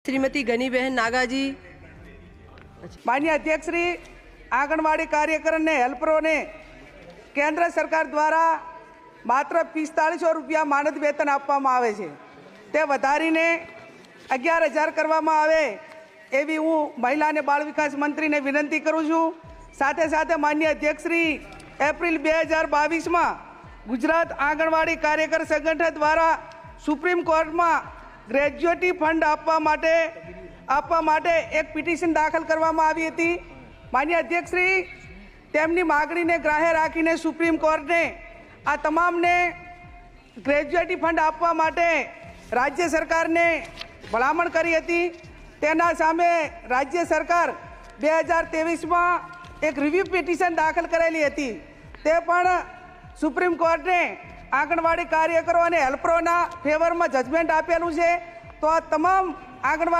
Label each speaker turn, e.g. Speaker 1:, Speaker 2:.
Speaker 1: श्रीमती गनीबेन नागाजी।
Speaker 2: माननीय अध्यक्ष श्री आंगणवाड़ी कार्यकर ने हेल्परों ने केंद्र सरकार द्वारा मात्र 4500 रुपया मानद वेतन आपवामां आवे छे ते वधारीने 11,000 करवामां आवे एवी हूँ महिला ने बाल विकास मंत्री ने विनंती करूँ छूँ। साथे साथे माननीय अध्यक्ष श्री एप्रिल 2022 में गुजरात आंगणवाड़ी कार्यकर संगठन द्वारा सुप्रीम कोर्ट में ग्रेज्युएटी फंड आपवा माटे एक पिटिशन दाखल करवामां आवी हती। माननीय अध्यक्ष श्री तेमनी मागणीने ग्राह्य राखीने सुप्रीम कोर्टे आ तमामने ग्रेज्युएटी फंड आपवा माटे राज्य सरकार ने भलामण करी हती। तेना सामे राज्य सरकार 2023 में एक रिव्यू पिटिशन दाखल करेली हती ते पण सुप्रीम कोर्टे आंगणवाड़ी कार्यकरो अने हेल्परोना फेवर में जजमेंट आपेलू छे। तो आ तमाम आंगणवाड़ी